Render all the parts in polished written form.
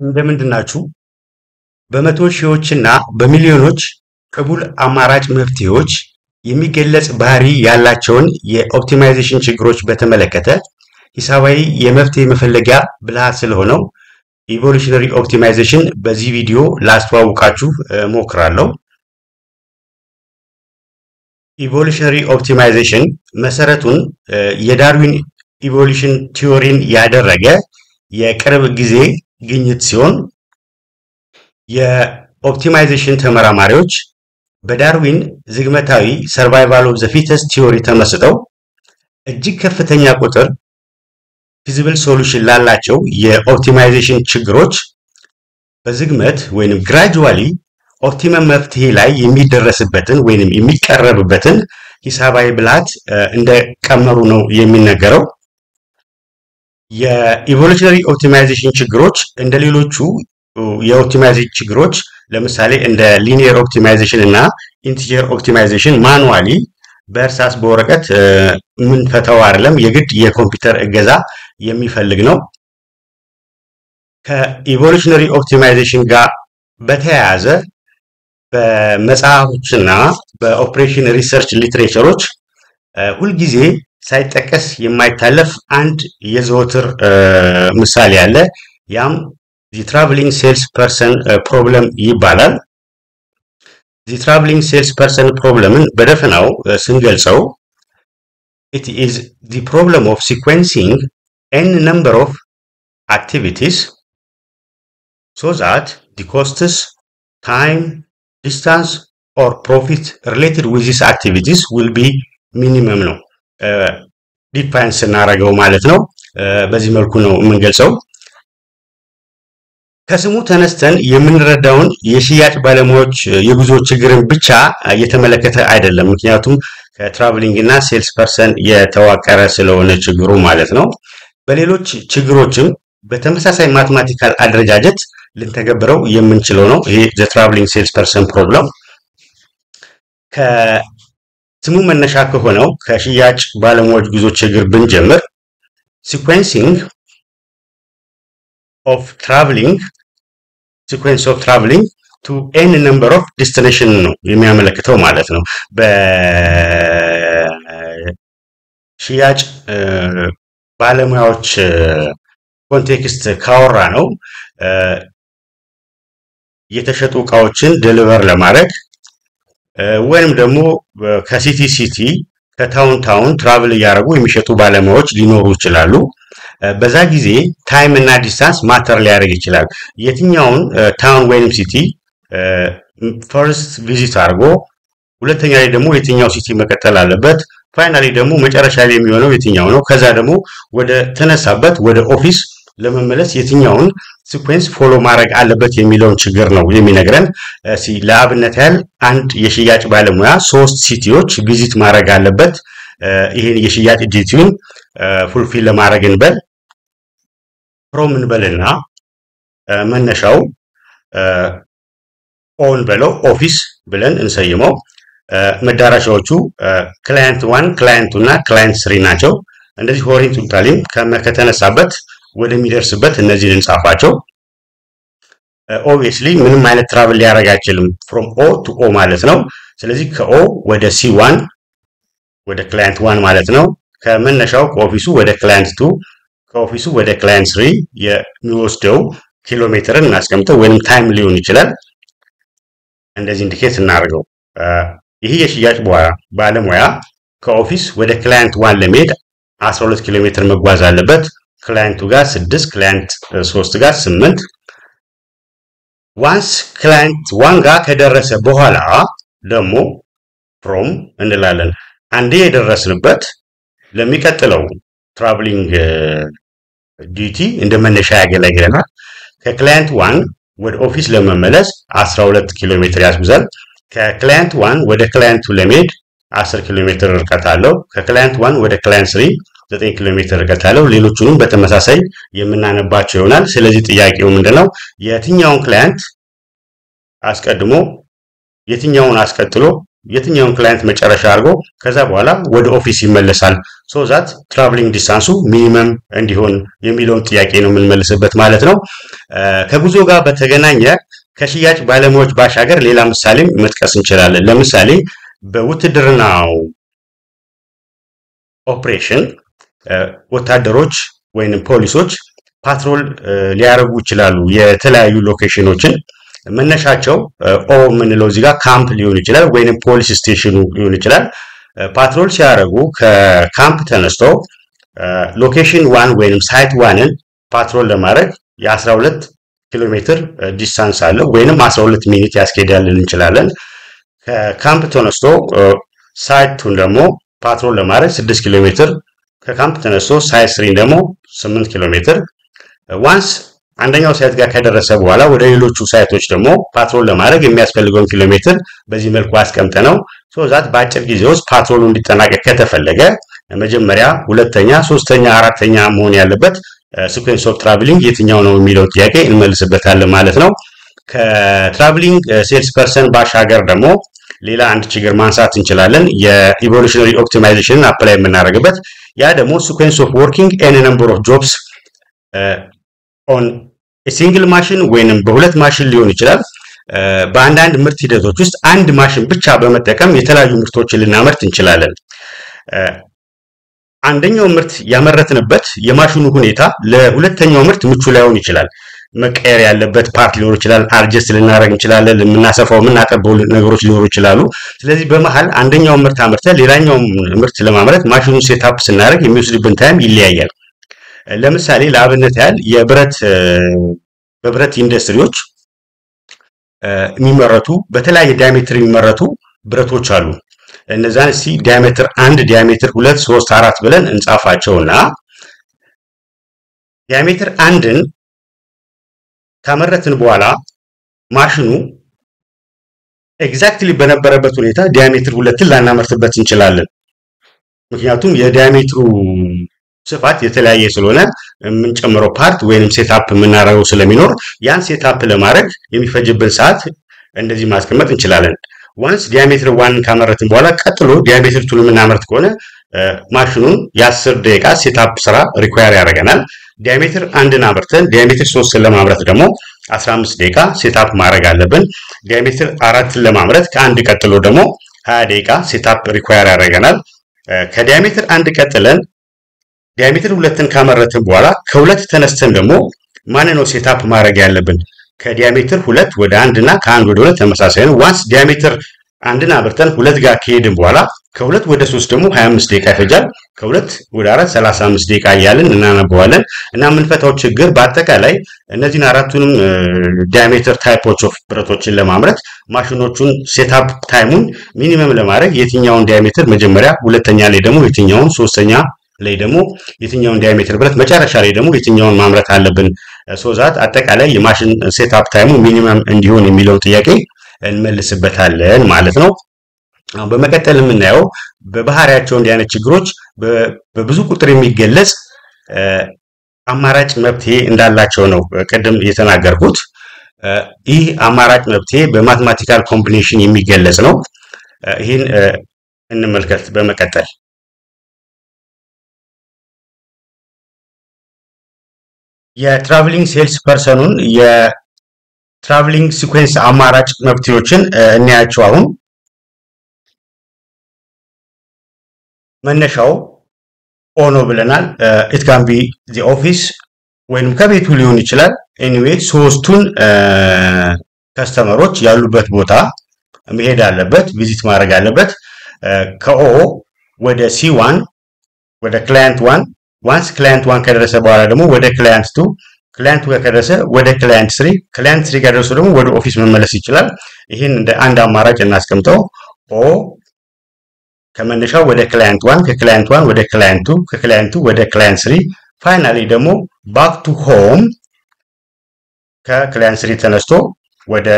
እንደምንድናችሁ በመቶ ሺዎችና በሚሊዮኖች ቅቡል አማራጭ መፍትሄዎች የሚገለጽ ባህሪ ያላቸውን የኦፕቲማይዜሽን ችግሮች በተመለከተ ሂሳባዊ የመፍትሄ መፈለጊያ ብልሃት ስለሆነው ኢቮሉሽነሪ ኦፕቲማይዜሽን በዚህ ቪዲዮ ላስተዋውቃችሁ ሞክራለሁ። ኢቮሉሽነሪ ኦፕቲማይዜሽን መሰረቱን የዳርዊን ኢቮሉሽን ቲዮሪን ያደረገ የቅርብ ጊዜ ግኝት ሲሆን የኦፕቲማይዜሽን ተመራማሪዎች በዳርዊን ዝግመታዊ ሰርቫይቫል ኦፍ ዘ ፊተስት ቲዮሪ ተመስጠው እጅግ ከፍተኛ ቁጥር ፊዚብል ሶሉሽን ላላቸው የኦፕቲማይዜሽን ችግሮች በዝግመት ወይንም ግራጁዋሊ ኦፕቲመም መፍትሄ ላይ የሚደረስበትን ወይንም የሚቀረብበትን ሂሳባዊ ብልሃት እንደቀመሩ ነው የሚነገረው። የኢቮሉሽነሪ ኦፕቲማይዜሽን ችግሮች እንደሌሎቹ የኦፕቲማይዜሽን ችግሮች ለምሳሌ እንደ ሊኒየር ኦፕቲማይዜሽን እና ኢንቲጀር ኦፕቲማይዜሽን ማኑዋሊ በእርሳስ በወረቀት ምን ፈታው አይደለም፣ የግድ የኮምፒውተር እገዛ የሚፈልግ ነው። ከኢቮሉሽነሪ ኦፕቲማይዜሽን ጋር በተያያዘ በመጽሐፎችና በኦፕሬሽን ሪሰርች ሊትሬቸሮች ሁልጊዜ ሳይጠቀስ የማይታለፍ አንድ የዘወትር ምሳሌ አለ። ያም the traveling salesperson problem ይባላል። the traveling salesperson problemን በደፈናው ስንገልጸው it is the problem of sequencing n number of activities so that the costs, time, distance or profit related with these activities will be minimum ነው ዲፋይን ስናደርገው ማለት ነው። በዚህ መልኩ ነው የምንገልጸው። ከስሙ ተነስተን የምንረዳውን የሽያጭ ባለሙያዎች የጉዞ ችግርን ብቻ እየተመለከተ አይደለም። ምክንያቱም ከትራቨሊንግ እና ሴልስ ፐርሰን የተዋቀረ ስለሆነ ችግሩ ማለት ነው። በሌሎች ችግሮችም በተመሳሳይ ማትማቲካል አደረጃጀት ልንተገብረው የምንችለው ነው። ይሄ ዘ ትራቨሊንግ ሴልስ ፐርሰን ፕሮብለም ከስሙ መነሻ ከሆነው ከሽያጭ ባለሙያዎች ጉዞ ችግር ብንጀምር sequence of traveling to n number of destination ነው የሚያመለክተው ማለት ነው። በሽያጭ ባለሙያዎች ኮንቴክስት ካወራ ነው የተሸጡ ዕቃዎችን ዴሊቨር ለማድረግ ወይንም ደግሞ ከሲቲ ሲቲ ከታውን ታውን ትራቨል ያደርጉ የሚሸጡ ባለሙያዎች ሊኖሩ ይችላሉ። በዛ ጊዜ ታይም እና ዲስታንስ ማተር ሊያደርግ ይችላል። የትኛውን ታውን ወይንም ሲቲ ፈርስት ቪዚት አድርጎ ሁለተኛ ላይ ደግሞ የትኛው ሲቲ መቀጠል አለበት፣ ፋይናሊ ደግሞ መጨረሻ ላይ የሚሆነው የትኛው ነው፣ ከዛ ደግሞ ወደ ተነሳበት ወደ ኦፊስ ለመመለስ የትኛውን ሲኩዌንስ ፎሎ ማድረግ አለበት የሚለውን ችግር ነው የሚነግረን። ለአብነት ያህል አንድ የሽያጭ ባለሙያ 3 ሲቲዎች ቪዚት ማድረግ አለበት። ይሄን የሽያጭ ዲቲውን ፉልፊል ለማድረግ እንበል ፍሮም እንበልና መነሻው ኦን በለው ኦፊስ ብለን እንሰይመው። መዳረሻዎቹ ክላይንት 1 ክላይንት 2 እና ክላይንት 3 ናቸው። እንደዚህ ሆሪዞንታሊም ከተነሳበት ወደሚደርስበት እነዚህን እንጻፋቸው። ኦብቪየስሊ ምንም አይነት ትራቨል ሊያደርግ አይችልም from O to O ማለት ነው። ስለዚህ ከኦ ወደ C1 ወደ ክላይንት 1 ማለት ነው። ከመነሻው ከኦፊሱ ወደ ክላይንት 2 ከኦፊሱ ወደ ክላይንት 3 የሚወስደው ኪሎ ሜትርን እናስቀምጠው ወይንም ታይም ሊሆን ይችላል። እንደዚህ ኢንዲኬት እናደርገው። ይሄ የሽያጭ ባለሙያ ከኦፊስ ወደ ክላይንት 1 ለመሄድ 12 ኪሎ ሜትር መጓዝ አለበት። ክላይንቱ ጋር 6 ክላይንት 3 ጋር 8 ዋንስ ክላይንት 1 ጋር ከደረሰ በኋላ ደግሞ ፍሮም እንላለን። አንዴ የደረስንበት ለሚቀጥለው ትራቨሊንግ ዲቲ እንደ መነሻ ያገለግለናል። ከክላይንት 1 ወደ ኦፊስ ለመመለስ 12 ኪሎ ሜትር ያስጉዛል። ከክላይንት 1 ወደ ክላይንት 2 ለመሄድ 10 ኪሎ ሜትር ርቀት አለው። ከክላይንት 1 ወደ ክላይንት 3 9 ኪሎ ሜትር ርቀት አለው። ሌሎቹንም በተመሳሳይ የምናነባቸው ይሆናል። ስለዚህ ጥያቄው ምንድነው? የትኛውን ክላይንት አስቀድሞ የትኛውን አስቀጥሎ የትኛውን ክላይንት መጨረሻ አድርጎ ከዛ በኋላ ወደ ኦፊስ ይመለሳል ሶ ዛት ትራቭሊንግ ዲስታንሱ ሚኒመም እንዲሆን የሚለውን ጥያቄ ነው የምንመልስበት ማለት ነው። ከጉዞ ጋር በተገናኘ ከሽያጭ ባለሙያዎች ባሻገር ሌላ ምሳሌም መጥቀስ እንችላለን። ለምሳሌ በውትድርናው ኦፕሬሽን ወታደሮች ወይንም ፖሊሶች ፓትሮል ሊያረጉ ይችላሉ የተለያዩ ሎኬሽኖችን። መነሻቸው ኦ ምንለው እዚህ ጋር ካምፕ ሊሆን ይችላል ወይንም ፖሊስ ስቴሽኑ ሊሆን ይችላል። ፓትሮል ሲያረጉ ከካምፕ ተነስተው ሎኬሽን 1 ወይንም ሳይት 1ን ፓትሮል ለማድረግ የ12 ኪሎ ሜትር ዲስታንስ አለው ወይንም 12 ሚኒት ያስኬዳልን እንችላለን። ከካምፕ ተነስቶ ሳይቱን ደግሞ ፓትሮል ለማድረግ 6 ኪሎ ሜትር፣ ከካምፕ ተነስቶ ሳይት 3 ደግሞ 8 ኪሎ ሜትር። ዋንስ አንደኛው ሳይት ጋር ከደረሰ በኋላ ወደ ሌሎቹ ሳይቶች ደግሞ ፓትሮል ለማድረግ የሚያስፈልገውን ኪሎ ሜትር በዚህ መልኩ አስቀምጠነው ሶ ዛት በአጭር ጊዜ ውስጥ ፓትሮሉ እንዲጠናቀቅ ከተፈለገ መጀመሪያ፣ ሁለተኛ፣ ሶስተኛ፣ አራተኛ መሆን ያለበት ሲኩዌንስ ኦፍ ትራቭሊንግ የትኛው ነው የሚለው ጥያቄ እንመልስበታለን ማለት ነው። ከትራቭሊንግ ሴልስ ፐርሰን ባሻገር ደግሞ ሌላ አንድ ችግር ማንሳት እንችላለን። የኢቮሉሽነሪ ኦፕቲማይዜሽንን አፕላይ የምናደርግበት ያ ደግሞ ሲኩዌንስ ኦፍ ወርኪንግ ኤን ነምበር ኦፍ ጆብስ ኦን ሲንግል ማሽን ወይንም በሁለት ማሽን ሊሆን ይችላል። በአንዳንድ ምርት ሂደቶች ውስጥ አንድ ማሽን ብቻ በመጠቀም የተለያዩ ምርቶችን ልናመርት እንችላለን። አንደኛው ምርት ያመረትንበት የማሽኑ ሁኔታ ለሁለተኛው ምርት ምቹ ላይሆን ይችላል። መቀየር ያለበት ፓርት ሊኖር ይችላል። አድጀስት ልናደርግ እንችላለን። የምናሰፋው የምናጠበው ነገሮች ሊኖሩ ይችላሉ። ስለዚህ በመሃል አንደኛው ምርት አምርተን ሌላኛው ምርት ለማምረት ማሽኑን ሴትአፕ ስናደርግ የሚወስድብን ታይም ይለያያል። ለምሳሌ ለአብነት ያህል በብረት ኢንዱስትሪዎች የሚመረቱ በተለያየ ዳያሜትር የሚመረቱ ብረቶች አሉ። እነዛን እስቲ ዳያሜትር 1፣ ዳያሜትር 2፣ 3፣ 4 ብለን እንጻፋቸውና ዳያሜትር 1ን ካመረትን በኋላ ማሽኑ ኤግዛክትሊ በነበረበት ሁኔታ ዳያሜትር 2ን ላናመርትበት እንችላለን። ምክንያቱም የዳያሜትሩ ስፋት የተለያየ ስለሆነ የምንጨምረው ፓርት ወይንም ሴትአፕ የምናደርገው ስለሚኖር ያን ሴትአፕ ለማድረግ የሚፈጅብን ሰዓት እንደዚህ ማስቀመጥ እንችላለን። ዋንስ ዲያሜትር 1 ካመረትን በኋላ ቀጥሎ ዲያሜትር 2 የምናመርት ከሆነ ማሽኑን የ10 ደቂቃ ሴትአፕ ስራ ሪኳየር ያደርገናል። ዲያሜትር 1ን አምርተን ዲያሜትር 3ን ለማምረት ደግሞ 15 ደቂቃ ሴትአፕ ማድረግ አለብን። ዲያሜትር 4ን ለማምረት ከአንድ ቀጥሎ ደግሞ 20 ደቂቃ ሴትአፕ ሪኳየር ያደርገናል። ከዲያሜትር 1 ቀጥለን ዲያሜትር 2ን ካመረትን በኋላ ከሁለት ተነስተን ደግሞ ማን ነው ሴትአፕ ማድረግ ያለብን? ከዲያሜትር 2 ወደ 1 እና ከ1 ወደ 2 ተመሳሳይ ነው። ዋንስ ዲያሜትር 1ን አብርተን 2 ጋር ከሄድን በኋላ ከ2 ወደ 3 ደግሞ 25 ደቂቃ ይፈጃል። ከ2 ወደ 4 35 ደቂቃ እያልን እናነበዋለን እና የምንፈታው ችግር በአጠቃላይ እነዚህን አራቱንም ዲያሜትር ታይፖች ኦፍ ብረቶችን ለማምረት ማሽኖቹን ሴትአፕ ታይሙን ሚኒመም ለማድረግ የትኛውን ዲያሜትር መጀመሪያ፣ ሁለተኛ ላይ ደግሞ የትኛውን፣ ሶስተኛ ላይ ደግሞ የትኛውን ዲያሜትር ብረት፣ መጨረሻ ላይ ደግሞ የትኛውን ማምረት አለብን ሶዛት አጠቃላይ የማሽን ሴትአፕ ታይሙ ሚኒመም እንዲሆን የሚለውን ጥያቄ እንመልስበታለን ማለት ነው። በመቀጠል የምናየው በባህሪያቸው እንዲህ አይነት ችግሮች በብዙ ቁጥር የሚገለጽ አማራጭ መፍትሄ እንዳላቸው ነው ቅድም የተናገርኩት። ይህ አማራጭ መፍትሄ በማትማቲካል ኮምቢኔሽን የሚገለጽ ነው። ይህን እንመልከት በመቀጠል የትራቭሊንግ ሴልስ ፐርሰኑን የትራቭሊንግ ሲኩዌንስ አማራጭ መፍትሄዎችን እናያቸው። አሁን መነሻው ኦ ነው ብለናል። ኢት ካን ቢ ዘ ኦፊስ ወይንም ከቤቱ ሊሆን ይችላል። ኤኒዌይ ሶስቱን ከስተመሮች ያሉበት ቦታ መሄድ አለበት፣ ቪዚት ማድረግ አለበት። ከኦ ወደ C1 ወደ ክላይንት 1 ዋንስ ክላይንት 1 ከደረሰ በኋላ ደግሞ ወደ ክላይንት 2፣ ክላይንት 2 ከደረሰ ወደ ክላይንት 3፣ ክላይንት 3 ከደረሰ ደግሞ ወደ ኦፊስ መመለስ ይችላል። ይሄን እንደ አንድ አማራጭ እናስቀምጠው። ኦ ከመነሻው ወደ ክላይንት 1፣ ከክላይንት 1 ወደ ክላይንት 2፣ ከክላይንት 2 ወደ ክላይንት 3፣ ፋይናሊ ደግሞ ባክ ቱ ሆም ከክላይንት 3 ተነስቶ ወደ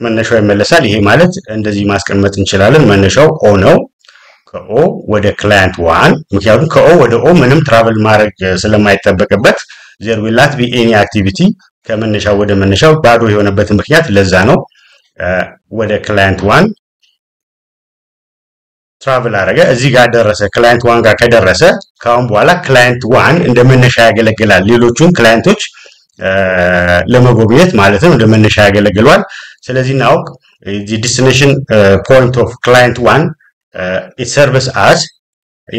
መነሻው ይመለሳል። ይሄ ማለት እንደዚህ ማስቀመጥ እንችላለን። መነሻው ኦ ነው። ከኦ ወደ ክላይንት 1 ምክንያቱም ከኦ ወደ ኦ ምንም ትራቨል ማድረግ ስለማይጠበቅበት there will not be any activity ከመነሻው ወደ መነሻው ባዶ የሆነበት ምክንያት ለዛ ነው። ወደ ክላይንት 1 ትራቭል አረገ እዚህ ጋር ደረሰ ክላይንት 1 ጋር ከደረሰ ካሁን በኋላ ክላይንት 1 እንደመነሻ ያገለግላል ሌሎቹን ክላይንቶች ለመጎብኘት ማለት ነው እንደመነሻ ያገለግላል ስለዚህ now the destination point of client 1 it serves as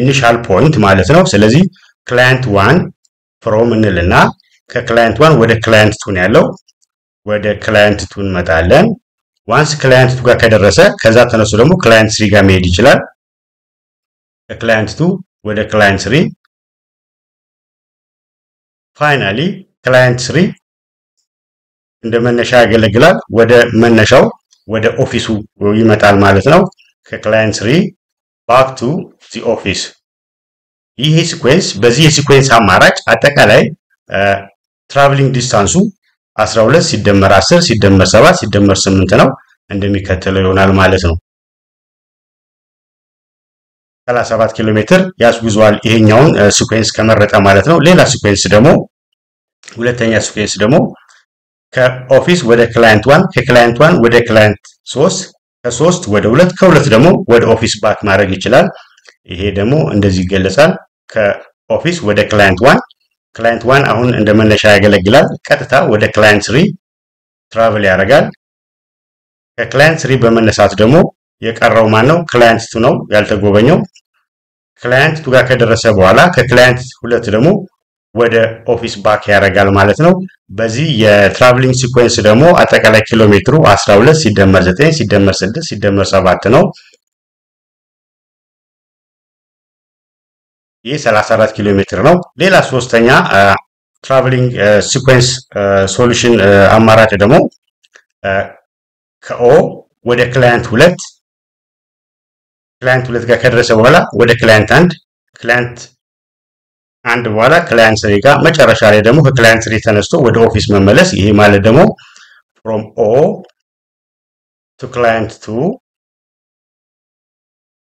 initial point ማለት ነው ስለዚህ client 1 from እንልና ከክላይንት 1 ወደ ክላይንት 2 ያለው ወደ ክላይንት 2 እንመጣለን once client 2 ጋር ከደረሰ ከዛ ተነሱ ደግሞ client 3 ጋር መሄድ ይችላል ከክላይንት 2 ወደ client 3 finally client 3 እንደመነሻ ያገለግላል ወደ መነሻው ወደ ኦፊሱ ይመጣል ማለት ነው ከክላይንት 3 back to the office ይሄ ሲኩዌንስ በዚህ የሲኩዌንስ አማራጭ አጠቃላይ ትራቨሊንግ ዲስታንሱ 12 ሲደመር 10 ሲደመር 7 ሲደመር 8 ነው እንደሚከተለው ይሆናል ማለት ነው 37 ኪሎ ሜትር ያስጉዟል ይሄኛውን ሲኩዌንስ ከመረጠ ማለት ነው ሌላ ሲኩዌንስ ደግሞ ሁለተኛ ሲኩዌንስ ደግሞ ከኦፊስ ወደ ክላይንት 1 ከክላይንት 1 ወደ ክላይንት 3 ከ3 ወደ 2 ከ2 ደግሞ ወደ ኦፊስ ባክ ማድረግ ይችላል ይሄ ደግሞ እንደዚህ ይገለጻል ከኦፊስ ወደ ክላይንት 1 ክላይንት 1 አሁን እንደመነሻ ያገለግላል ቀጥታ ወደ ክላይንት 3 ትራቨል ያደርጋል ከክላይንት 3 በመነሳት ደግሞ የቀረው ማን ነው ክላይንት 2 ነው ያልተጎበኘው ክላይንት 2 ጋር ከደረሰ በኋላ ከክላይንት 2 ደግሞ ወደ ኦፊስ ባክ ያደርጋል ማለት ነው በዚህ የትራቨሊንግ ሲኩዌንስ ደግሞ አጠቃላይ ኪሎ ሜትሩ 12 ሲደመር 9 ሲደመር 6 ሲደመር 7 ነው ይህ 34 ኪሎ ሜትር ነው ሌላ ሶስተኛ ትራቨሊንግ ሲኩዌንስ ሶሉሽን አማራጭ ደግሞ ከኦ ወደ ክላይንት 2 ጋር ከደረሰ በኋላ ወደ ክላይንት 1 ክላይንት 1 በኋላ ክላይንት 3 ጋር መጨረሻ ላይ ደግሞ ከክላይንት 3 ተነስቶ ወደ ኦፊስ መመለስ ይሄ ማለት ደግሞ from O to client 2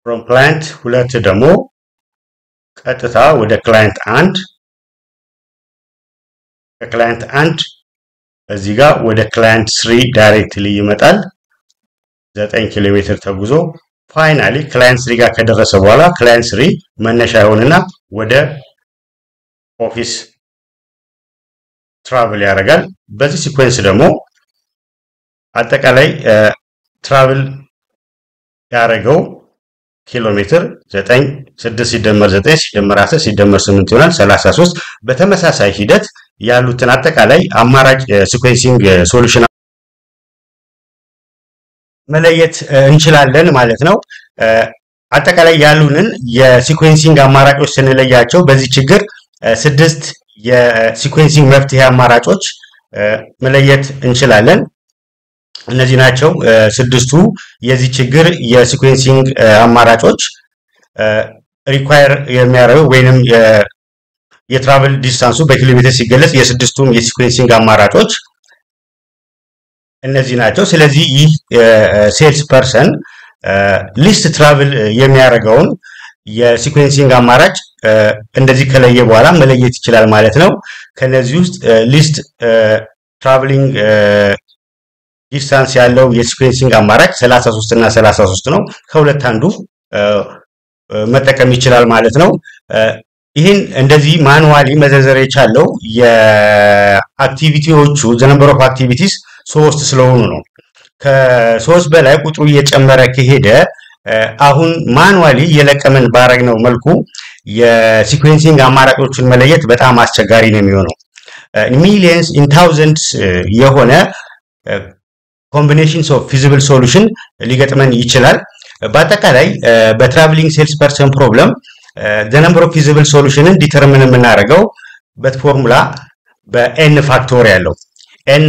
from client 2 ደግሞ ቀጥታ ወደ ክላይንት 1 ከክላይንት 1 እዚህ ጋር ወደ ክላይንት 3 ዳይሬክትሊ ይመጣል 9 ኪሎ ሜትር ተጉዞ ፋይናሊ ክላይንት 3 ጋር ከደረሰ በኋላ ክላይንት 3 መነሻ ይሆንና ወደ ኦፊስ ትራቨል ያደርጋል በዚህ ሲኩዌንስ ደግሞ አጠቃላይ ትራቨል ያደረገው ኪሎ ሜትር 9 6 ሲደመር 9 ሲደመር 10 ሲደመር 8 ይሆናል 33 በተመሳሳይ ሂደት ያሉትን አጠቃላይ አማራጭ ሲኩዌንሲንግ ሶሉሽን መለየት እንችላለን ማለት ነው አጠቃላይ ያሉንን የሲኩዌንሲንግ አማራጮች ስንለያቸው በዚህ ችግር 6 የሲኩዌንሲንግ መፍትሄ አማራጮች መለየት እንችላለን እነዚህ ናቸው ስድስቱ የዚህ ችግር የሲኩዌንሲንግ አማራጮች ሪኳየር የሚያደርገው ወይንም የትራቨል ዲስታንሱ በኪሎ ሜትር ሲገለጽ የስድስቱም የሲኩዌንሲንግ አማራጮች እነዚህ ናቸው ስለዚህ ይህ ሴልስ ፐርሰን ሊስት ትራቨል የሚያደርገውን የሲኩዌንሲንግ አማራጭ እንደዚህ ከለየ በኋላ መለየት ይችላል ማለት ነው ከነዚህ ውስጥ ሊስት ትራቨሊንግ ዲስታንስ ያለው የሲኩዌንሲንግ አማራጭ 33 እና 33 ነው ከሁለት አንዱ መጠቀም ይችላል ማለት ነው ይሄን እንደዚህ ማኑዋሊ መዘርዘር የቻለው የአክቲቪቲዎቹ the number of activities 3 ስለሆኑ ነው ከ3 በላይ ቁጥሩ እየጨመረ ከሄደ አሁን ማኑዋሊ የለቀመን ባረግነው መልኩ የሲኩዌንሲንግ አማራጮችን መለየት በጣም አስቸጋሪ ነው የሚሆነው ሚሊየንስ ኢን ታውዘንድስ የሆነ combinations of feasible solution ሊገጥመን ይችላል በአጠቃላይ በትራቨሊንግ ሴልስ ፐርሰን ፕሮብለም the number of feasible solution ዲተርሚን የምናደርገው በፎርሙላ በn ፋክቶሪያል ነው n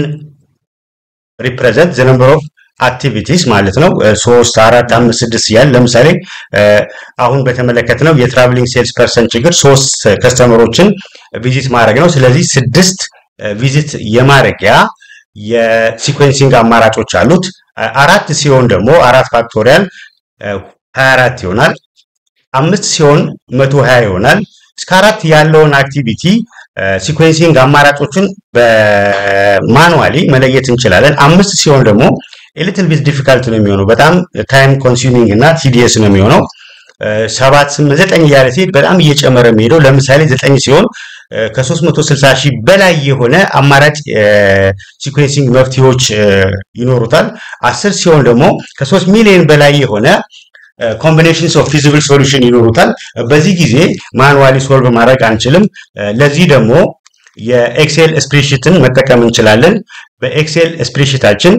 represent the number of activities ማለት ነው 3 4 5 6 ያለ ለምሳሌ አሁን በተመለከተነው የትራቨሊንግ ሴልስ ፐርሰን ችግር 3 ከስተመሮችን ቪዚት ማድረግ ነው ስለዚህ 6 ቪዚት የማድረጊያ የሲኩዌንሲንግ አማራጮች አሉት 4 ሲሆን ደግሞ 4 ፋክቶሪያል 24 ይሆናል 5 ሲሆን 120 ይሆናል እስከ 4 ያለውን አክቲቪቲ ሲኩዌንሲንግ አማራጮችን በማኑዋሊ መለየት እንችላለን 5 ሲሆን ደግሞ a little bit difficult ነው የሚሆነው በጣም ታይም ኮንሱሚንግ እና tedious ነው የሚሆነው 7 8 9 እያለ ሲሄድ በጣም እየጨመረ የሚሄደው ለምሳሌ 9 ሲሆን ከ360 ሺህ በላይ የሆነ አማራጭ ሲኩዌንሲንግ መፍትሄዎች ይኖሩታል። 10 ሲሆን ደግሞ ከ3 ሚሊዮን በላይ የሆነ ኮምቢኔሽንስ ኦፍ ፊዚብል ሶሉሽን ይኖሩታል። በዚህ ጊዜ ማኑዋሊ ሶልቭ ማድረግ አንችልም። ለዚህ ደግሞ የኤክሴል ስፕሬድሺትን መጠቀም እንችላለን። በኤክሴል ስፕሬድሺታችን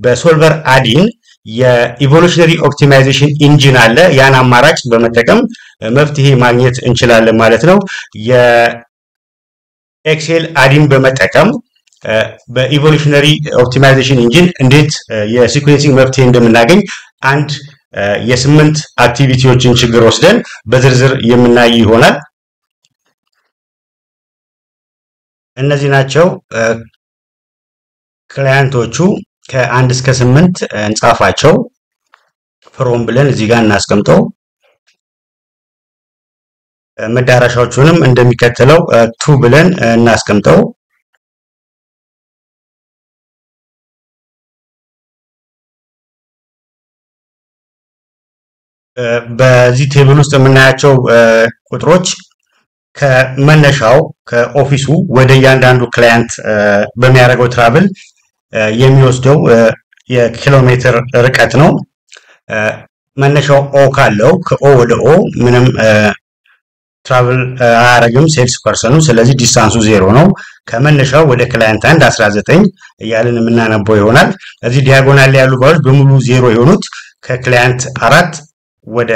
በሶልቨር አዲን የኢቮሉሽነሪ ኦፕቲማይዜሽን ኢንጂን አለ። ያን አማራጭ በመጠቀም መፍትሄ ማግኘት እንችላለን ማለት ነው። የኤክሴል አዲን በመጠቀም በኢቮሉሽነሪ ኦፕቲማይዜሽን ኢንጂን እንዴት የሲኩዌንሲንግ መፍትሄ እንደምናገኝ አንድ የ8 አክቲቪቲዎችን ችግር ወስደን በዝርዝር የምናይ ይሆናል። እነዚህ ናቸው ክላይንቶቹ። ከ1 እስከ 8 እንጻፋቸው። ፍሮም ብለን እዚህ ጋር እናስቀምጠው። መዳረሻዎቹንም እንደሚከተለው ቱ ብለን እናስቀምጠው። በዚህ ቴብል ውስጥ የምናያቸው ቁጥሮች ከመነሻው ከኦፊሱ ወደ እያንዳንዱ ክላይንት በሚያደርገው ትራቭል የሚወስደው የኪሎ ሜትር ርቀት ነው። መነሻው ኦ ካለው ከኦ ወደ ኦ ምንም ትራቭል አያረግም ሴልስ ፐርሰኑ። ስለዚህ ዲስታንሱ 0 ነው። ከመነሻው ወደ ክላይንት 1 19 እያልን የምናነበው ይሆናል። እዚህ ዲያጎናል ላይ ያሉ ቫልዩስ በሙሉ 0 የሆኑት ከክላይንት 4 ወደ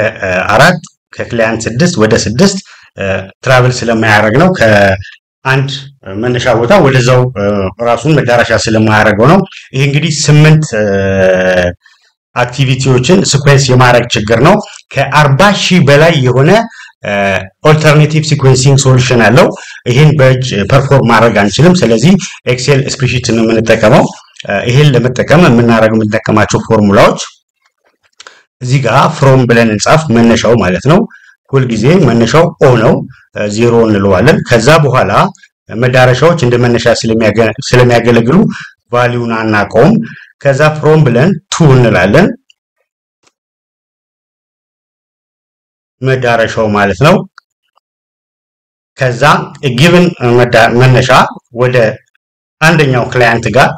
4 ከክላይንት 6 ወደ 6 ትራቭል ስለማያደርግ ነው። ከአንድ መነሻ ቦታ ወደዛው ራሱን መዳረሻ ስለማያደርገው ነው። ይሄ እንግዲህ 8 አክቲቪቲዎችን ሲኩዌንስ የማድረግ ችግር ነው። ከ40 ሺህ በላይ የሆነ ኦልተርኔቲቭ ሲኩዌንሲንግ ሶሉሽን አለው። ይሄን በእጅ ፐርፎርም ማድረግ አንችልም። ስለዚህ ኤክሴል ስፕሬድሺትን ነው የምንጠቀመው። ይሄን ለመጠቀም የምንጠቀማቸው ፎርሙላዎች እዚህ ጋር ፍሮም ብለን እንጻፍ። መነሻው ማለት ነው። ሁልጊዜ መነሻው ኦ ነው፣ 0 እንለዋለን። ከዛ በኋላ መዳረሻዎች እንደ መነሻ ስለሚያገለግሉ ቫልዩን አናውቀውም። ከዛ ፍሮም ብለን ቱ እንላለን፣ መዳረሻው ማለት ነው። ከዛ ጊቭን መነሻ ወደ አንደኛው ክላይንት ጋር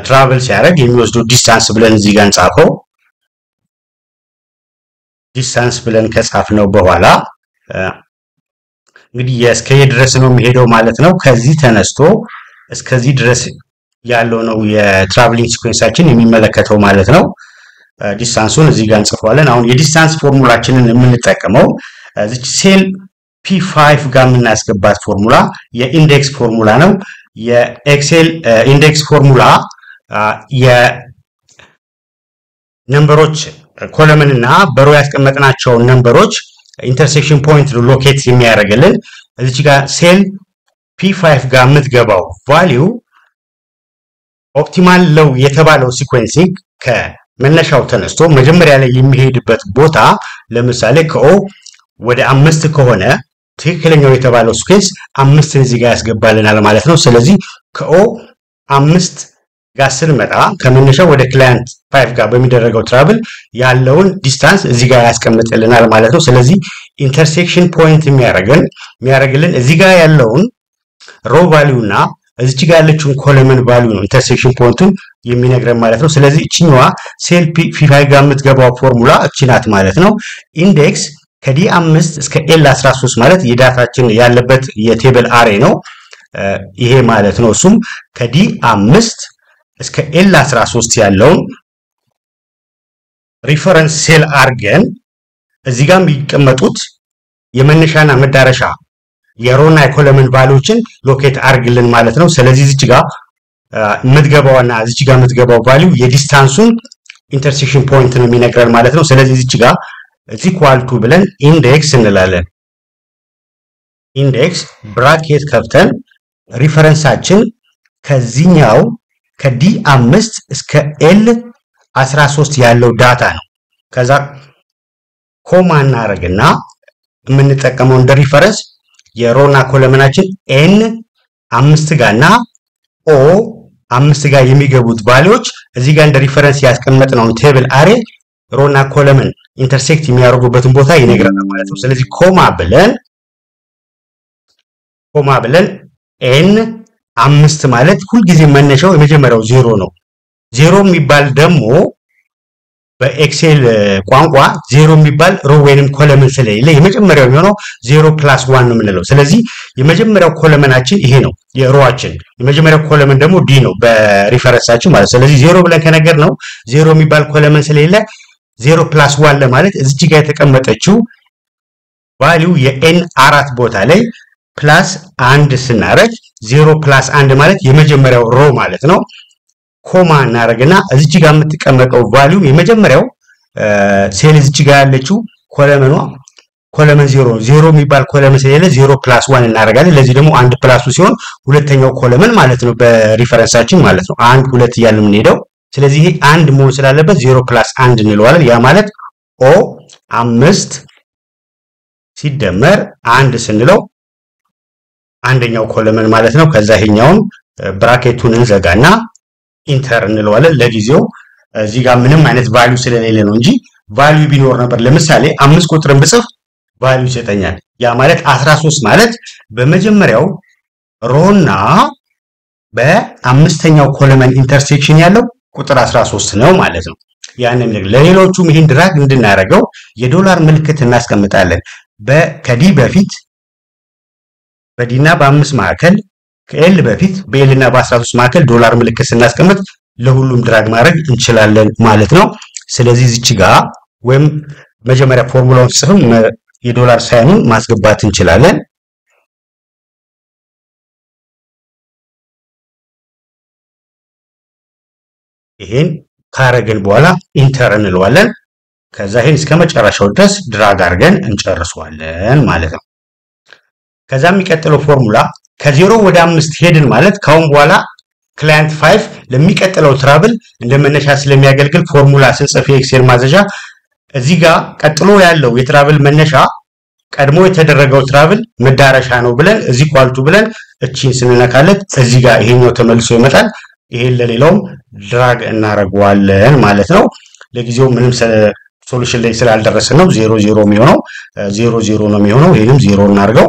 ትራቨል ሲያደርግ የሚወስደው ዲስታንስ ብለን እዚህ ጋር እንጻፈው። ዲስታንስ ብለን ከጻፍነው በኋላ እንግዲህ እስከ ድረስ ነው የሚሄደው ማለት ነው። ከዚህ ተነስቶ እስከዚህ ድረስ ያለው ነው የትራቨሊንግ ሲኩዌንሳችን የሚመለከተው ማለት ነው። ዲስታንሱን እዚህ ጋር እንጽፈዋለን። አሁን የዲስታንስ ፎርሙላችንን የምንጠቀመው እዚህ ሴል P5 ጋር የምናስገባት ፎርሙላ የኢንዴክስ ፎርሙላ ነው። የኤክሴል ኢንዴክስ ፎርሙላ የነምበሮች ኮለምን እና በሮ ያስቀመጥናቸው ነምበሮች ኢንተርሴክሽን ፖይንት ሎኬት የሚያደርግልን እዚህ ጋር ሴል P5 ጋር የምትገባው ቫልዩ ኦፕቲማል ለው የተባለው ሲኩዌንሲንግ ከመነሻው ተነስቶ መጀመሪያ ላይ የሚሄድበት ቦታ ለምሳሌ ከኦ ወደ 5 ከሆነ ትክክለኛው የተባለው ሲኩዌንስ 5 እዚህ ጋር ያስገባልናል ማለት ነው። ስለዚህ ከኦ 5 ጋር ስንመጣ ከመነሻው ወደ ክላይንት 5 ጋር በሚደረገው ትራቭል ያለውን ዲስታንስ እዚህ ጋር ያስቀምጥልናል ማለት ነው። ስለዚህ ኢንተርሴክሽን ፖይንት የሚያደርግልን እዚህ ጋር ያለውን ሮ ቫልዩ እና እዚች ጋር ያለችውን ኮለመን ቫልዩ ነው ኢንተርሴክሽን ፖይንቱን የሚነግረን ማለት ነው። ስለዚህ እቺኛዋ ሴል P5 ጋር የምትገባው ፎርሙላ እቺ ናት ማለት ነው። ኢንዴክስ ከD5 እስከ L13 ማለት የዳታችን ያለበት የቴብል አሬ ነው ይሄ ማለት ነው። እሱም ከD5 እስከ L13 ያለውን ሪፈረንስ ሴል አርገን እዚህ ጋር የሚቀመጡት የመነሻና መዳረሻ የሮና የኮለመን ቫልዩዎችን ሎኬት አርግልን ማለት ነው። ስለዚህ እዚች ጋር የምትገባውና እዚች ጋር የምትገባው ቫልዩ የዲስታንሱን ኢንተርሴክሽን ፖይንት ነው የሚነግረን ማለት ነው። ስለዚህ እዚች ጋር ኢኳል ቱ ብለን ኢንዴክስ እንላለን። ኢንዴክስ ብራኬት ከፍተን ሪፈረንሳችን ከዚህኛው ከD5 እስከ L13 ያለው ዳታ ነው። ከዛ ኮማ እናደርግና የምንጠቀመው እንደ ሪፈረንስ የሮና ኮለመናችን N5 ጋርና O5 ጋር የሚገቡት ቫልዩዎች እዚህ ጋር እንደ ሪፈረንስ ያስቀመጥነው ቴብል አሬ ሮና ኮለመን ኢንተርሴክት የሚያደርጉበትን ቦታ ይነግረናል ማለት ነው። ስለዚህ ኮማ ብለን ኤን 5 ማለት ሁልጊዜ መነሻው የመጀመሪያው 0 ነው። 0 የሚባል ደግሞ በኤክሴል ቋንቋ 0 የሚባል ሮ ወይንም ኮለመን ስለሌለ የመጀመሪያው የሚሆነው 0+1 ነው የምንለው። ስለዚህ የመጀመሪያው ኮለመናችን ይሄ ነው የሮአችን። የመጀመሪያው ኮለመን ደግሞ ዲ ነው በሪፈረንሳችን ማለት። ስለዚህ 0 ብለን ከነገር ነው 0 የሚባል ኮለመን ስለሌለ 0+1 ለማለት እዚች ጋር የተቀመጠችው ቫልዩ የኤን 4 ቦታ ላይ ፕላስ 1 ስናረግ 0+1 ማለት የመጀመሪያው ሮ ማለት ነው። ኮማ እናረግና እዚች ጋር የምትቀመጠው ቫልዩ የመጀመሪያው ሴል እዚች ጋር ያለችው ኮለመን 0 የሚባል ኮለመን ስለሌለ 0+1 እናረጋለን። ለዚህ ደግሞ 1+2 ሲሆን ሁለተኛው ኮለመን ማለት ነው በሪፈረንሳችን ማለት ነው። 1 2 እያልን የምንሄደው። ስለዚህ ይሄ 1 መሆን ስላለበት 0+1 እንለዋለን። ያ ማለት ኦ 5 ሲደመር 1 ስንለው አንደኛው ኮለመን ማለት ነው። ከዛ ይሄኛውን ብራኬቱን እንዘጋና ኢንተር እንለዋለን። ለጊዜው እዚህ ጋር ምንም አይነት ቫልዩ ስለሌለ ነው እንጂ ቫልዩ ቢኖር ነበር ለምሳሌ 5 ቁጥርን ብጽፍ ቫልዩ ይሰጠኛል። ያ ማለት 13 ማለት በመጀመሪያው ሮና በአምስተኛው ኮለመን ኢንተርሴክሽን ያለው ቁጥር 13 ነው ማለት ነው። ያንን ለሌሎቹም ይሄን ድራግ እንድናረገው የዶላር ምልክት እናስቀምጣለን። ከዲ በፊት በዲና በ5 መካከል ከኤል በፊት በኤል እና በ13 መካከል ዶላር ምልክት ስናስቀምጥ ለሁሉም ድራግ ማድረግ እንችላለን ማለት ነው። ስለዚህ እዚች ጋር ወይም መጀመሪያ ፎርሙላውን ጽፈን የዶላር ሳይኑን ማስገባት እንችላለን። ይሄን ካረግን በኋላ ኢንተር እንለዋለን። ከዛ ይሄን እስከ መጨረሻው ድረስ ድራግ አድርገን እንጨርሰዋለን ማለት ነው። ከዛ የሚቀጥለው ፎርሙላ ከ0 ወደ 5 ሄድን ማለት ካሁን በኋላ ክላይንት 5 ለሚቀጥለው ትራቭል እንደመነሻ ስለሚያገልግል ፎርሙላ ስንጽፍ የኤክሴል ማዘዣ እዚህ ጋር ቀጥሎ ያለው የትራቭል መነሻ ቀድሞ የተደረገው ትራቭል መዳረሻ ነው ብለን እዚህ ኳልቱ ብለን እቺን ስንነካለት እዚህ ጋር ይሄኛው ተመልሶ ይመጣል። ይሄን ለሌላውም ድራግ እናረጋዋለን ማለት ነው። ለጊዜው ምንም ሶሉሽን ላይ ስላልደረሰ ነው 0 0 የሚሆነው 0 0 ነው የሚሆነው። ይሄንም 0 እናርገው።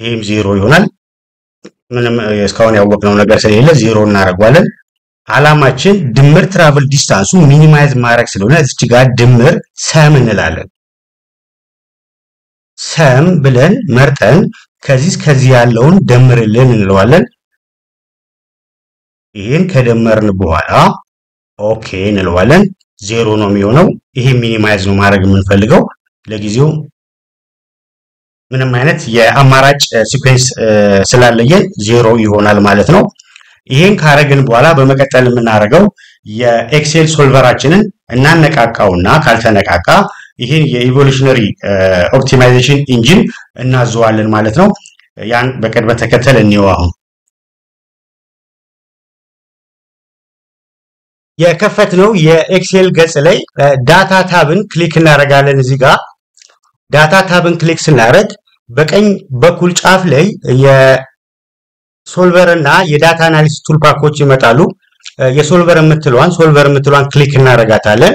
ይሄም 0 ይሆናል። ምንም እስካሁን ያወቅነው ነገር ስለሌለ 0 እናረጋዋለን። አላማችን ድምር ትራቭል ዲስታንሱ ሚኒማይዝ ማድረግ ስለሆነ እዚች ጋር ድምር ሰም እንላለን። ሰም ብለን መርጠን ከዚህ ያለውን ደምርልን እንለዋለን። ይሄን ከደመርን በኋላ ኦኬ እንለዋለን። 0 ነው የሚሆነው። ይሄ ሚኒማይዝ ነው ማድረግ የምንፈልገው። ለጊዜው ምንም አይነት የአማራጭ ሲኩዌንስ ስላለየን 0 ይሆናል ማለት ነው። ይሄን ካረግን በኋላ በመቀጠል የምናደርገው የኤክሴል ሶልቨራችንን እናነቃቃውና ካልተነቃቃ ይሄን የኢቮሉሽነሪ ኦፕቲማይዜሽን ኢንጂን እናዘዋለን ማለት ነው። ያን በቅደም ተከተል እንየው። አሁን የከፈትነው የኤክሴል ገጽ ላይ ዳታ ታብን ክሊክ እናደርጋለን። እዚህ ጋር ዳታ ታብን ክሊክ ስናደርግ በቀኝ በኩል ጫፍ ላይ የሶልቨር እና የዳታ አናሊሲስ ቱል ፓኮች ይመጣሉ። የሶልቨር የምትለዋን ክሊክ እናደርጋታለን።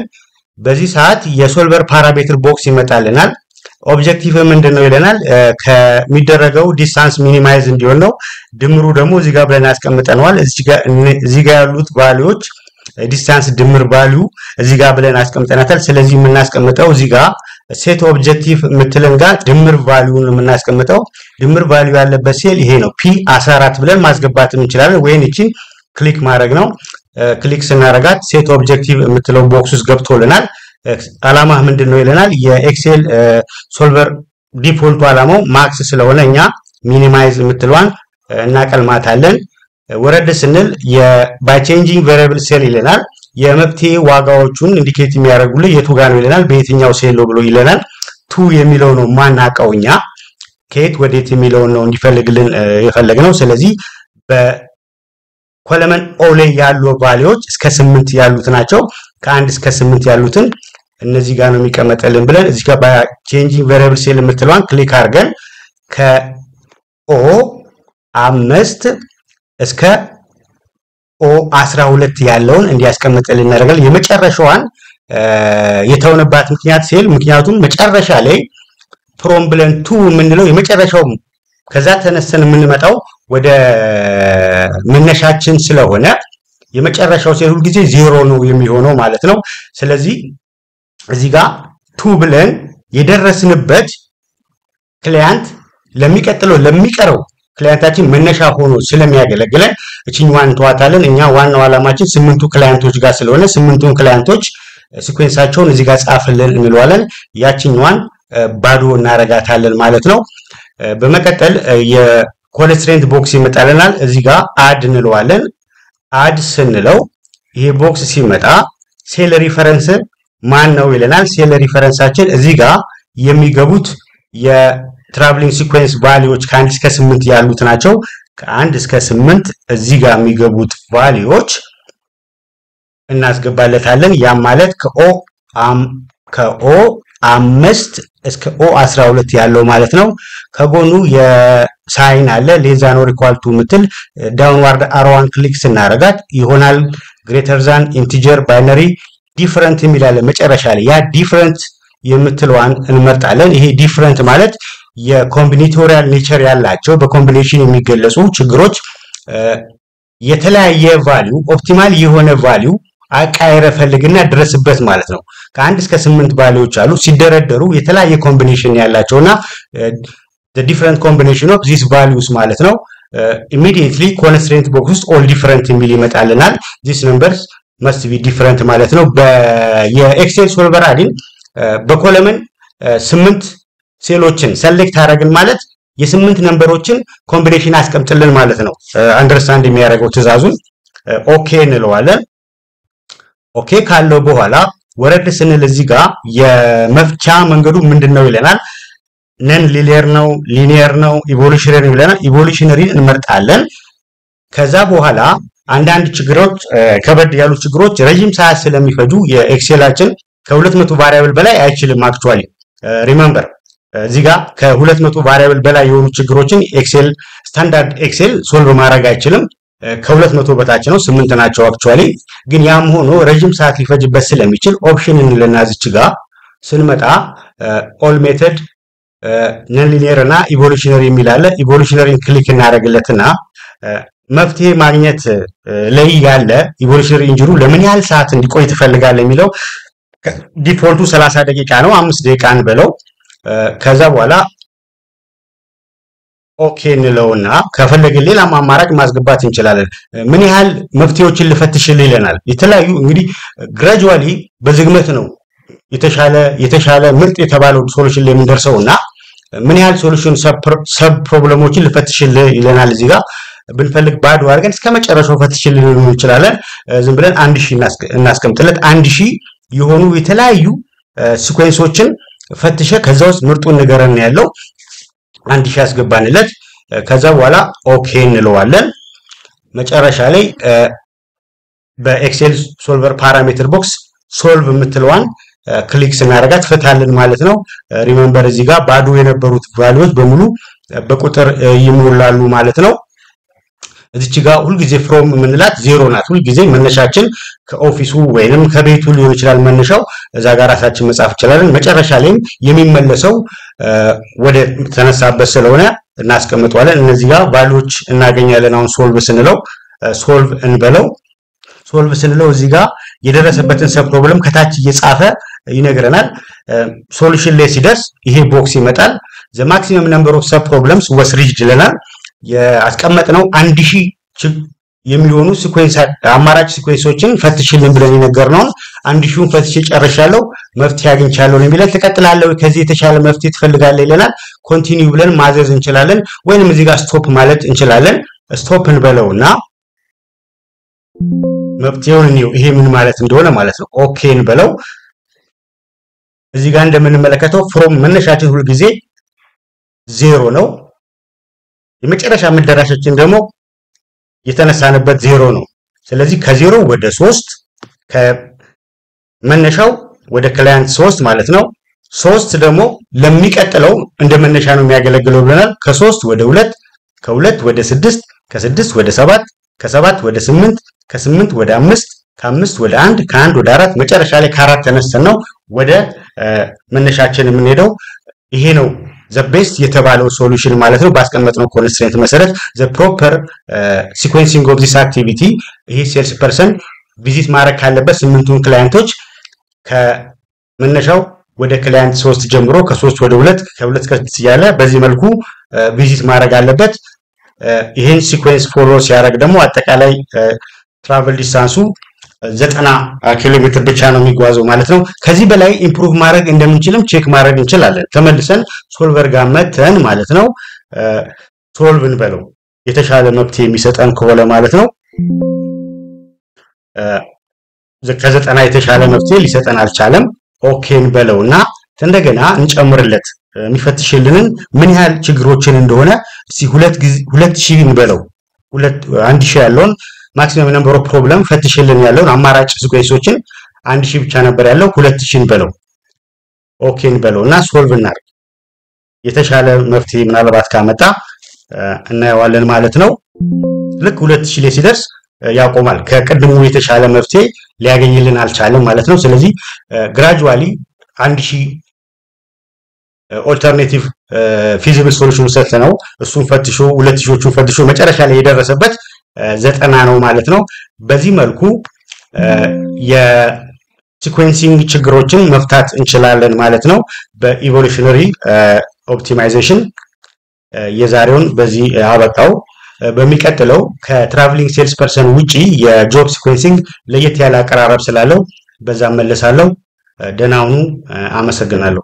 በዚህ ሰዓት የሶልቨር ፓራሜትር ቦክስ ይመጣልናል። ኦብጀክቲቭ ምንድነው ይለናል። ከሚደረገው ዲስታንስ ሚኒማይዝ እንዲሆን ነው። ድምሩ ደግሞ እዚህ ጋር ብለን አስቀምጠናል። እዚህ ጋር ያሉት ቫልዩዎች ዲስታንስ ድምር ቫልዩ እዚህ ጋር ብለን አስቀምጠናታል። ስለዚህ የምናስቀምጠው እዚህ ጋር ሴት ኦብጀክቲቭ የምትለን ጋር ድምር ቫልዩን የምናስቀምጠው ድምር ቫልዩ ያለበት ሴል ይሄ ነው። P14 ብለን ማስገባት እንችላለን ወይን እቺን ክሊክ ማድረግ ነው። ክሊክ ስናረጋት ሴት ኦብጀክቲቭ የምትለው ቦክስ ውስጥ ገብቶልናል። አላማ ምንድነው ይለናል። የኤክሴል ሶልቨር ዲፎልቱ አላማው ማክስ ስለሆነ እኛ ሚኒማይዝ የምትለዋን እናቀልማታለን። ወረድ ስንል ባይ ቼንጂንግ ቬሪያብል ሴል ይለናል። የመፍትሄ ዋጋዎቹን ኢንዲኬት የሚያደርጉልን የቱ ጋር ነው ይለናል። በየትኛው ሴል ነው ብሎ ይለናል። ቱ የሚለው ነው ማናቀው እኛ ከየት ወዴት የሚለው ነው እንዲፈልግልን የፈለግነው። ስለዚህ በኮለመን ኦ ላይ ያሉ ቫልዩዎች እስከ 8 ያሉት ናቸው። ከ1 እስከ 8 ያሉትን እነዚህ ጋር ነው የሚቀመጥልን ብለን እዚህ ጋር ባይ ቼንጂንግ ቬሪያብል ሴል የምትለዋን ክሊክ አድርገን ከኦ 5 እስከ O12 ያለውን እንዲያስቀምጥልን እናደርጋለን። የመጨረሻዋን የተወነባት ምክንያት ሲል ምክንያቱም መጨረሻ ላይ ፍሮም ብለን ቱ የምንለው የመጨረሻው ከዛ ተነስተን የምንመጣው ወደ መነሻችን ስለሆነ የመጨረሻው ሴል ሁሉ ጊዜ 0 ነው የሚሆነው ማለት ነው። ስለዚህ እዚህ ጋር ቱ ብለን የደረስንበት ክላይንት ለሚቀረው ክላይንታችን መነሻ ሆኖ ስለሚያገለግለን እቺኛዋን ተዋታለን። እኛ ዋናው ዓላማችን 8ቱ ክላይንቶች ጋር ስለሆነ 8ቱን ክላይንቶች ሲኩዌንሳቸውን እዚህ ጋር ጻፍልን እንለዋለን። ያቺኛዋን ባዶ እናረጋታለን ማለት ነው። በመቀጠል የኮንስትሬንት ቦክስ ይመጣልናል። እዚህ ጋር አድ እንለዋለን። አድ ስንለው ይሄ ቦክስ ሲመጣ ሴል ሪፈረንስ ማን ነው ይለናል። ሴል ሪፈረንሳችን እዚህ ጋር የሚገቡት የትራቭሊንግ ሲኩዌንስ ቫልዩዎች ከ1 እስከ 8 ያሉት ናቸው። ከ1 እስከ 8 እዚህ ጋር የሚገቡት ቫልዩዎች እናስገባለታለን። ያ ማለት ከኦ 5 እስከ O12 ያለው ማለት ነው። ከጎኑ የሳይን አለ ሌዛን ኦር ኢኳል ቱ ምትል ዳውንዋርድ አሮዋን ክሊክ ስናረጋት ይሆናል ግሬተር ዛን ኢንቲጀር ባይነሪ ዲፈረንት የሚላለ መጨረሻ ላይ ያ ዲፈረንት የምትለዋን እንመርጣለን። ይሄ ዲፈረንት ማለት የኮምቢኔቶሪያል ኔቸር ያላቸው በኮምቢኔሽን የሚገለጹ ችግሮች የተለያየ ቫልዩ ኦፕቲማል የሆነ ቫልዩ አቃይረ ፈልግና ድረስበት ማለት ነው። ከ1 እስከ 8 ቫልዩዎች አሉ ሲደረደሩ የተለያየ ኮምቢኔሽን ያላቸውና the different combination of these values ማለት ነው። immediately constraint box ውስጥ all different የሚል ይመጣልናል። these numbers must be different ማለት ነው። የኤክሴል ሶልቨር አዲን በኮለመን 8 ሴሎችን ሰሌክት አደረግን ማለት የ8 ነምበሮችን ኮምቢኔሽን አስቀምጥልን ማለት ነው። አንደርስታንድ የሚያደርገው ትዕዛዙን ኦኬ እንለዋለን። ኦኬ ካለው በኋላ ወረድ ስንል እዚህ ጋር የመፍቻ መንገዱ ምንድነው ይለናል። ነን ሊኒየር ነው ሊኒየር ነው ኢቮሉሽነሪ ይለናል። ኢቮሉሽነሪን እንመርጣለን። ከዛ በኋላ አንዳንድ ችግሮች ከበድ ያሉ ችግሮች ረጅም ሰዓት ስለሚፈጁ የኤክሴላችን ከ200 ቫሪያብል በላይ አይችልም። አክቹአሊ ሪሜምበር እዚህ ጋር ከ200 ቫሪያብል በላይ የሆኑ ችግሮችን ኤክሴል ስታንዳርድ ኤክሴል ሶልቭ ማድረግ አይችልም። ከ200 በታች ነው 8 ናቸው አክቹአሊ። ግን ያም ሆኖ ረጅም ሰዓት ሊፈጅበት ስለሚችል ኦፕሽን እንለናዝች ጋር ስንመጣ ኦል ሜተድ ነን ሊኒየር እና ኢቮሉሽነሪ የሚላለ ኢቮሉሽነሪን ክሊክ እናደርግለትና መፍትሄ ማግኘት ላይ ያለ ኢቮሉሽነሪ ኢንጂኑ ለምን ያህል ሰዓት እንዲቆይ ትፈልጋለህ የሚለው ዲፎልቱ 30 ደቂቃ ነው። 5 ደቂቃ እንበለው። ከዛ በኋላ ኦኬ እንለውና ከፈለግን ሌላ አማራጭ ማስገባት እንችላለን። ምን ያህል መፍትሄዎችን ልፈትሽልህ ይለናል። የተለያዩ እንግዲህ ግራጁዋሊ በዝግመት ነው የተሻለ ምርጥ የተባለው ሶሉሽን ላይ የምንደርሰውና ምን ያህል ሶሉሽን ሰብ ፕሮብሌሞችን ልፈትሽልህ ይለናል። እዚህ ጋር ብንፈልግ ባዶ አድርገን እስከመጨረሻው ፈትሽልህ እንችላለን። ዝም ብለን 1000 እናስቀምጥለት 1000 የሆኑ የተለያዩ ሲኩዌንሶችን ፈትሸ ከዛ ውስጥ ምርጡን ንገረን ያለው 1000 ያስገባንለት። ከዛ በኋላ ኦኬ እንለዋለን። መጨረሻ ላይ በኤክሴል ሶልቨር ፓራሜትር ቦክስ ሶልቭ የምትለዋን ክሊክ ስናደርጋት ፈታልን ማለት ነው። ሪሜምበር እዚህ ጋር ባዶ የነበሩት ቫልዩዎች በሙሉ በቁጥር ይሞላሉ ማለት ነው። እዚች ጋር ሁሉ ጊዜ ፍሮም ምንላት 0 ናት። ሁሉ ጊዜ መነሻችን ከኦፊሱ ወይንም ከቤቱ ሊሆን ይችላል መነሻው እዛ ጋር ራሳችን መጻፍ ይችላል። መጨረሻ ላይም የሚመለሰው ወደ ተነሳበት ስለሆነ እናስቀምጣለን። እነዚህ ጋር ቫልዩዎች እናገኛለን። አሁን ሶልቭ ስንለው ሶልቭ እንበለው። ሶልቭ ስንለው እዚህ ጋር የደረሰበትን ሰብ ፕሮብለም ከታች እየጻፈ ይነግረናል። ሶሉሽን ላይ ሲደርስ ይሄ ቦክስ ይመጣል። the maximum number of sub problems was reached ይለናል። ያስቀመጥነው 1000 የሚሆኑ ሲኩዌንስ አማራጭ ሲኩዌንሶችን ፈትሽልን ብለን የነገርነው 1000ን ፈትሽ ጨርሻለሁ መፍትሄ አግኝቻለሁ ነው የሚለን። ተቀጥላለሁ ከዚህ የተሻለ መፍትሄ ትፈልጋለህ ይለናል። ኮንቲኒው ብለን ማዘዝ እንችላለን ወይንም እዚህ ጋር ስቶፕ ማለት እንችላለን። ስቶፕ እንበለውና መፍትሄውን ነው ይሄ ምን ማለት እንደሆነ ማለት ነው። ኦኬ እንበለው። እዚህ ጋር እንደምንመለከተው ፍሮም መነሻችን ሁሉ ጊዜ 0 ነው። የመጨረሻ መደራሻችን ደግሞ የተነሳንበት 0 ነው። ስለዚህ ከ0 ወደ 3 ከመነሻው ወደ ክላይንት 3 ማለት ነው። 3 ደግሞ ለሚቀጥለው እንደ መነሻ ነው የሚያገለግለው ብለናል። ከ3 ወደ 2 ከ2 ወደ 6 ከ6 ወደ 7 ከ7 ወደ 8 ከ8 ወደ 5 ከ5 ወደ 1 ከ1 ወደ 4 መጨረሻ ላይ ከ4 ተነስተን ነው ወደ መነሻችን የምንሄደው። ይሄ ነው the best የተባለው ሶሉሽን ማለት ነው። ባስቀመጥነው ኮንስትሬንት መሰረት the proper sequencing of this activity ይሄ ሴልስ ፐርሰን ቪዚት ማድረግ ካለበት 8ቱን ክላይንቶች ከመነሻው ወደ ክላይንት 3 ጀምሮ ከ3 ወደ 2 ከ2 እስከ 6 ያለ በዚህ መልኩ ቪዚት ማድረግ አለበት። ይሄን ሲኩዌንስ ፎሎ ሲያደርግ ደግሞ አጠቃላይ ትራቨል ዲስታንሱ 90 ኪሎ ሜትር ብቻ ነው የሚጓዘው ማለት ነው። ከዚህ በላይ ኢምፕሩቭ ማድረግ እንደምንችልም ቼክ ማድረግ እንችላለን። ተመልሰን ሶልቨር ጋር መተን ማለት ነው ሶልቭ እንበለው የተሻለ መፍትሄ የሚሰጠን ከሆነ ማለት ነው። ከ90 የተሻለ መፍትሄ ሊሰጠን አልቻለም። ኦኬን በለውና እንደገና እንጨምርለት የሚፈትሽልንን ምን ያህል ችግሮችን እንደሆነ እስቲ 2000 እንበለው 1000 ያለውን ማክሲመም ነምበር ኦፍ ፕሮብለም ፈትሽልን ያለውን አማራጭ ሲኩዌንሶችን 1000 ብቻ ነበር ያለው 2000 በለው ኦኬን በለውና ሶልቭ እናድርግ። የተሻለ መፍትሄ ምናልባት ካመጣ እናየዋለን ማለት ነው። ልክ 2000 ላይ ሲደርስ ያቆማል። ከቀድሞ የተሻለ መፍትሄ ሊያገኝልን አልቻለም ማለት ነው። ስለዚህ ግራጁዋሊ 1000 ኦልተርኔቲቭ ፊዚብል ሶሉሽን ሰጥተነው እሱን ፈትሾ 2000ዎቹን ፈትሾ መጨረሻ ላይ የደረሰበት 90 ነው ማለት ነው። በዚህ መልኩ የሲኩዌንሲንግ ችግሮችን መፍታት እንችላለን ማለት ነው በኢቮሉሽነሪ ኦፕቲማይዜሽን። የዛሬውን በዚህ አበቃው። በሚቀጥለው ከትራቨሊንግ ሴልስ ፐርሰን ውጪ የጆብ ሲኩዌንሲንግ ለየት ያለ አቀራረብ ስላለው በዛ መለሳለሁ። ደህና ሁኑ። አመሰግናለሁ።